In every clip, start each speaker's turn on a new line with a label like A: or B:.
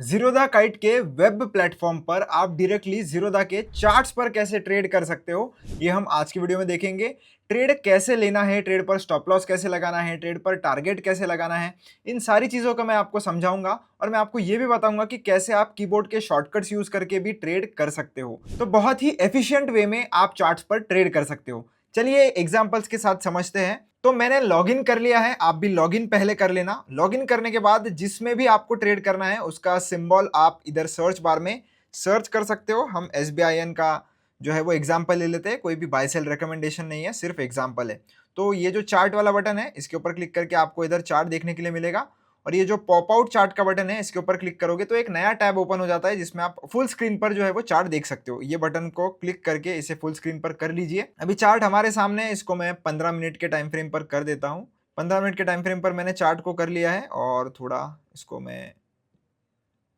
A: Zerodha kite के web platform पर आप डायरेक्टली ज़ीरोधा के चार्ट्स पर कैसे ट्रेड कर सकते हो, ये हम आज की वीडियो में देखेंगे। ट्रेड कैसे लेना है, ट्रेड पर स्टॉप लॉस कैसे लगाना है, ट्रेड पर टारगेट कैसे लगाना है, इन सारी चीज़ों का मैं आपको समझाऊंगा और मैं आपको ये भी बताऊंगा कि कैसे आप कीबोर्ड के शॉर्टकट्स यूज करके भी ट्रेड कर सकते हो। तो बहुत ही एफिशिएंट वे में आप चार्ट्स पर ट्रेड कर सकते हो। चलिए एग्जांपल्स के साथ समझते हैं। तो मैंने लॉगिन कर लिया है, आप भी लॉगिन पहले कर लेना। लॉगिन करने के बाद जिसमें भी आपको ट्रेड करना है उसका सिंबल आप इधर सर्च बार में सर्च कर सकते हो। हम SBIN का जो है वो एग्जांपल ले लेते हैं, कोई भी बाय सेल रिकमेंडेशन नहीं है, सिर्फ एग्जांपल है। तो ये जो चार्ट वाला बटन है इसके ऊपर क्लिक करके आपको इधर चार्ट देखने के लिए मिलेगा और ये जो पॉप आउट चार्ट का बटन है इसके ऊपर क्लिक करोगे तो एक नया टैब ओपन हो जाता है जिसमें आप फुल स्क्रीन पर जो है वो चार्ट देख सकते हो। ये बटन को क्लिक करके इसे फुल स्क्रीन पर कर लीजिए। अभी चार्ट हमारे सामने है, इसको मैं 15 मिनट के टाइम फ्रेम पर कर देता हूँ। 15 मिनट के टाइम फ्रेम पर मैंने चार्ट को कर लिया है और थोड़ा इसको मैं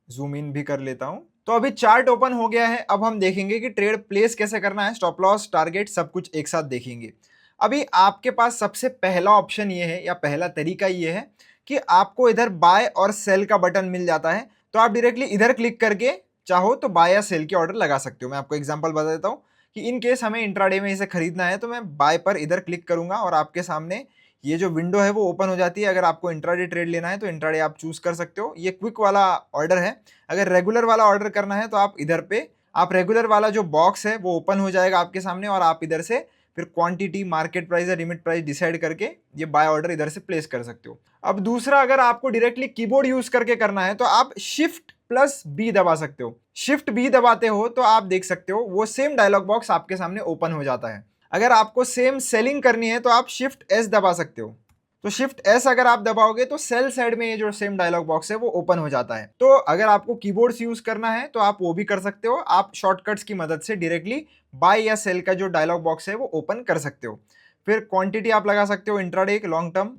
A: जूम इन भी कर लेता हूँ। तो अभी चार्ट ओपन हो गया है। अब हम देखेंगे कि ट्रेड प्लेस कैसे करना है, स्टॉप लॉस, टारगेट सब कुछ एक साथ देखेंगे। अभी आपके पास सबसे पहला ऑप्शन ये है या पहला तरीका ये है कि आपको इधर बाय और सेल का बटन मिल जाता है। तो आप डायरेक्टली इधर क्लिक करके चाहो तो बाय या सेल के ऑर्डर लगा सकते हो। मैं आपको एग्जांपल बता देता हूँ कि इन केस हमें इंट्राडे में इसे खरीदना है तो मैं बाय पर इधर क्लिक करूंगा और आपके सामने ये जो विंडो है वो ओपन हो जाती है। अगर आपको इंट्राडे ट्रेड लेना है तो इंट्राडे आप चूज कर सकते हो। ये क्विक वाला ऑर्डर है। अगर रेगुलर वाला ऑर्डर करना है तो आप इधर पे आप रेगुलर वाला जो बॉक्स है वो ओपन हो जाएगा आपके सामने और आप इधर से फिर क्वांटिटी, मार्केट प्राइस या लिमिट प्राइस डिसाइड करके ये बाय ऑर्डर इधर से प्लेस कर सकते हो। अब दूसरा, अगर आपको डायरेक्टली कीबोर्ड यूज करके करना है तो आप शिफ्ट प्लस बी दबा सकते हो। शिफ्ट बी दबाते हो तो आप देख सकते हो वो सेम डायलॉग बॉक्स आपके सामने ओपन हो जाता है। अगर आपको सेम सेलिंग करनी है तो आप शिफ्ट एस दबा सकते हो। तो शिफ्ट एस अगर आप दबाओगे तो सेल साइड में ये जो सेम डायलॉग बॉक्स है वो ओपन हो जाता है। तो अगर आपको कीबोर्ड से यूज करना है तो आप वो भी कर सकते हो। आप शॉर्टकट्स की मदद से डायरेक्टली बाय या सेल का जो डायलॉग बॉक्स है वो ओपन कर सकते हो। फिर क्वांटिटी आप लगा सकते हो, इंट्राडे लॉन्ग टर्म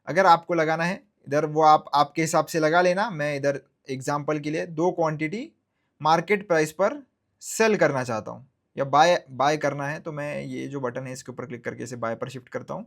A: अगर आपको लगाना है इधर वो आप आपके हिसाब से लगा लेना। मैं इधर एग्जाम्पल के लिए 2 क्वांटिटी मार्केट प्राइस पर सेल करना चाहता हूँ या बाय बाय करना है तो मैं ये जो बटन है इसके ऊपर क्लिक करके इसे बाय पर शिफ्ट करता हूँ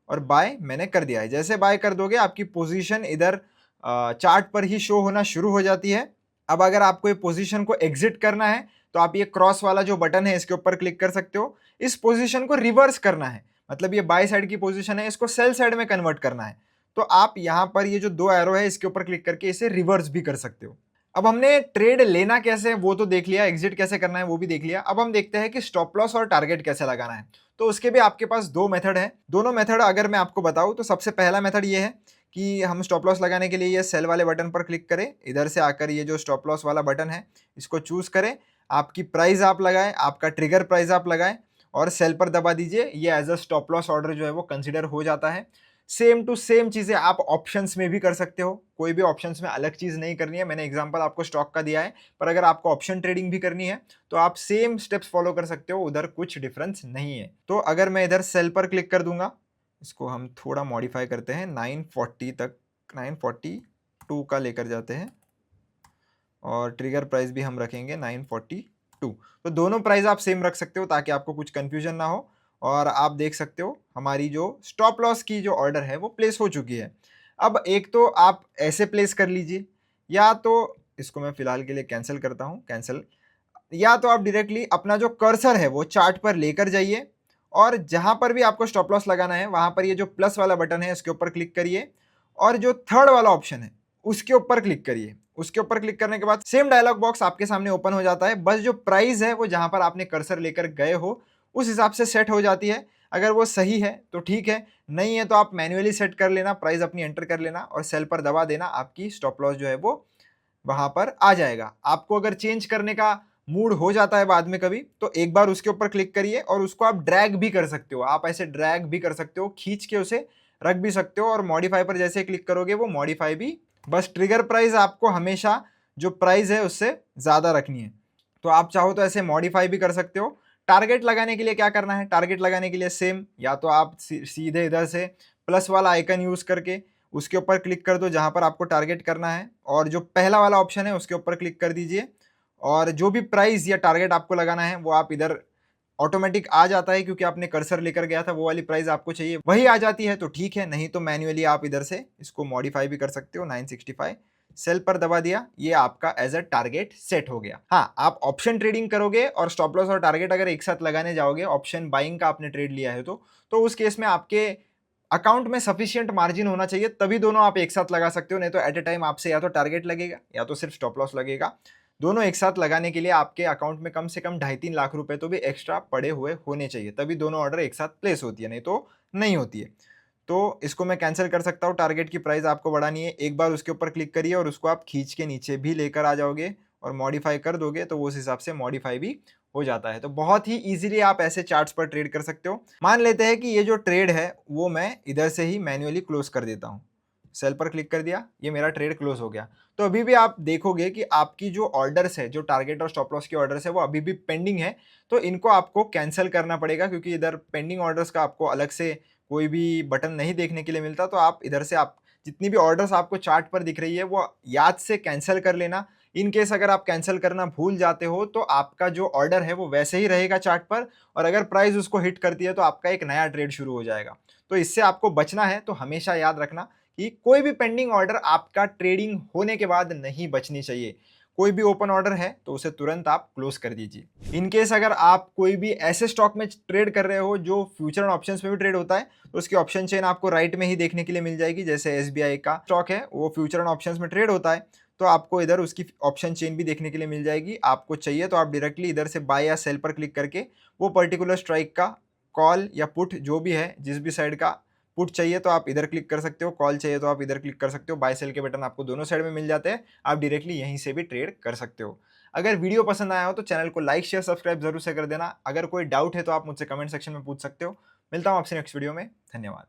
A: और बाय मैंने कर दिया है। जैसे बाय कर दोगे आपकी पोजीशन इधर चार्ट पर ही शो होना शुरू हो जाती है। अब अगर आपको ये पोजीशन को एग्जिट करना है तो आप ये क्रॉस वाला जो बटन है इसके ऊपर क्लिक कर सकते हो। इस पोजीशन को रिवर्स करना है, मतलब ये बाय साइड की पोजीशन है, इसको सेल साइड में कन्वर्ट करना है। तो आप यहाँ पर ये जो 2 एरो है इसके ऊपर क्लिक करके इसे रिवर्स भी कर सकते हो। अब हमने ट्रेड लेना कैसे है वो तो देख लिया, एग्जिट कैसे करना है वो भी देख लिया। अब हम देखते हैं कि स्टॉप लॉस और टारगेट कैसे लगाना है। तो उसके भी आपके पास 2 मेथड है। दोनों मेथड अगर मैं आपको बताऊं तो सबसे पहला मेथड ये है कि हम स्टॉप लॉस लगाने के लिए ये सेल वाले बटन पर क्लिक करें, इधर से आकर ये जो स्टॉप लॉस वाला बटन है इसको चूज करें, आपकी प्राइस आप लगाएं, आपका ट्रिगर प्राइस आप लगाएं और सेल पर दबा दीजिए। ये as a stop loss order जो है वो कंसिडर हो जाता है। सेम टू सेम चीजें आप ऑप्शंस में भी कर सकते हो। कोई भी ऑप्शंस में अलग चीज नहीं करनी है। मैंने एग्जांपल आपको स्टॉक का दिया है, पर अगर आपको ऑप्शन ट्रेडिंग भी करनी है तो आप सेम स्टेप्स फॉलो कर सकते हो, उधर कुछ डिफरेंस नहीं है। तो अगर मैं इधर सेल पर क्लिक कर दूंगा, इसको हम थोड़ा मॉडिफाई करते हैं 940 तक, 942 का लेकर जाते हैं और ट्रिगर प्राइस भी हम रखेंगे 942। तो दोनों प्राइस आप सेम रख सकते हो ताकि आपको कुछ कंफ्यूजन ना हो। और आप देख सकते हो हमारी जो स्टॉप लॉस की जो ऑर्डर है वो प्लेस हो चुकी है। अब एक तो आप ऐसे प्लेस कर लीजिए, या तो इसको मैं फिलहाल के लिए कैंसिल करता हूँ, कैंसिल। या तो आप डायरेक्टली अपना जो कर्सर है वो चार्ट पर लेकर जाइए और जहां पर भी आपको स्टॉप लॉस लगाना है वहां पर ये जो प्लस वाला बटन है इसके ऊपर क्लिक करिए और जो थर्ड वाला ऑप्शन है उसके ऊपर क्लिक करिए। उसके ऊपर क्लिक करने के बाद सेम डायलॉग बॉक्स आपके सामने ओपन हो जाता है। बस जो प्राइस है वो जहां पर आपने कर्सर लेकर गए हो उस हिसाब से सेट हो जाती है। अगर वो सही है तो ठीक है, नहीं है तो आप मैन्युअली सेट कर लेना, प्राइस अपनी एंटर कर लेना और सेल पर दबा देना। आपकी स्टॉप लॉस जो है वो वहां पर आ जाएगा। आपको अगर चेंज करने का मूड हो जाता है बाद में कभी तो एक बार उसके ऊपर क्लिक करिए और उसको आप ड्रैग भी कर सकते हो। आप ऐसे ड्रैग भी कर सकते हो, खींच के उसे रख भी सकते हो और मॉडिफाई पर जैसे क्लिक करोगे वो मॉडिफाई भी। बस ट्रिगर प्राइस आपको हमेशा जो प्राइस है उससे ज्यादा रखनी है। तो आप चाहो तो ऐसे मॉडिफाई भी कर सकते हो। टारगेट लगाने के लिए क्या करना है, टारगेट लगाने के लिए सेम, या तो आप सीधे इधर से प्लस वाला आइकन यूज करके उसके ऊपर क्लिक कर दो जहां पर आपको टारगेट करना है और जो पहला वाला ऑप्शन है उसके ऊपर क्लिक कर दीजिए और जो भी प्राइस या टारगेट आपको लगाना है वो आप इधर ऑटोमेटिक आ जाता है क्योंकि आपने कर्सर लेकर गया था, वो वाली प्राइस आपको चाहिए वही आ जाती है तो ठीक है, नहीं तो मैन्युअली आप इधर से इसको मॉडिफाई भी कर सकते हो 965 सेल पर दबा दिया, ये आपका एज अ टारगेट सेट हो गया। हाँ, आप ऑप्शन ट्रेडिंग करोगे और स्टॉप लॉस और टारगेट अगर एक साथ लगाने जाओगे, ऑप्शन बाइंग का आपने ट्रेड लिया है तो उस केस में आपके अकाउंट में सफिशिएंट मार्जिन होना चाहिए, तभी दोनों आप एक साथ लगा सकते हो। नहीं तो एट अ टाइम आपसे या तो टारगेट लगेगा या तो सिर्फ स्टॉप लॉस लगेगा। दोनों एक साथ लगाने के लिए आपके अकाउंट में कम से कम 2.5-3 लाख रुपए तो भी एक्स्ट्रा पड़े हुए होने चाहिए, तभी दोनों ऑर्डर एक साथ प्लेस होती है, नहीं तो नहीं होती है। तो इसको मैं कैंसिल कर सकता हूँ। टारगेट की प्राइस आपको बढ़ानी है, एक बार उसके ऊपर क्लिक करिए और उसको आप खींच के नीचे भी लेकर आ जाओगे और मॉडिफाई कर दोगे तो वो उस हिसाब से मॉडिफाई भी हो जाता है। तो बहुत ही ईजिली आप ऐसे चार्ट्स पर ट्रेड कर सकते हो। मान लेते हैं कि ये जो ट्रेड है वो मैं इधर से ही मैन्युअली क्लोज कर देता हूँ। सेल पर क्लिक कर दिया, ये मेरा ट्रेड क्लोज हो गया। तो अभी भी आप देखोगे कि आपकी जो ऑर्डर्स है, जो टारगेट और स्टॉप लॉस की ऑर्डर्स है, वो अभी भी पेंडिंग है। तो इनको आपको कैंसिल करना पड़ेगा, क्योंकि इधर पेंडिंग ऑर्डर्स का आपको अलग से कोई भी बटन नहीं देखने के लिए मिलता। तो आप इधर से आप जितनी भी ऑर्डर्स आपको चार्ट पर दिख रही है वो याद से कैंसिल कर लेना। इन केस अगर आप कैंसिल करना भूल जाते हो तो आपका जो ऑर्डर है वो वैसे ही रहेगा चार्ट पर, और अगर प्राइस उसको हिट करती है तो आपका एक नया ट्रेड शुरू हो जाएगा। तो इससे आपको बचना है तो हमेशा याद रखना कि कोई भी पेंडिंग ऑर्डर आपका ट्रेडिंग होने के बाद नहीं बचनी चाहिए। कोई भी ओपन ऑर्डर है तो उसे तुरंत आप क्लोज कर दीजिए। इन केस अगर आप कोई भी ऐसे स्टॉक में ट्रेड कर रहे हो जो फ्यूचर एंड ऑप्शंस में भी ट्रेड होता है, तो उसकी ऑप्शन चेन आपको राइट में ही देखने के लिए मिल जाएगी। जैसे एसबीआई का स्टॉक है वो फ्यूचर एंड ऑप्शंस में ट्रेड होता है, तो आपको इधर उसकी ऑप्शन चेन भी देखने के लिए मिल जाएगी। आपको चाहिए तो आप डायरेक्टली इधर से बाय या सेल पर क्लिक करके वो पर्टिकुलर स्ट्राइक का कॉल या पुट जो भी है, जिस भी साइड का पुट चाहिए तो आप इधर क्लिक कर सकते हो, कॉल चाहिए तो आप इधर क्लिक कर सकते हो। बाय सेल के बटन आपको दोनों साइड में मिल जाते हैं, आप डायरेक्टली यहीं से भी ट्रेड कर सकते हो। अगर वीडियो पसंद आया हो तो चैनल को लाइक शेयर सब्सक्राइब जरूर से कर देना। अगर कोई डाउट है तो आप मुझसे कमेंट सेक्शन में पूछ सकते हो। मिलता हूँ आपसे नेक्स्ट वीडियो में। धन्यवाद।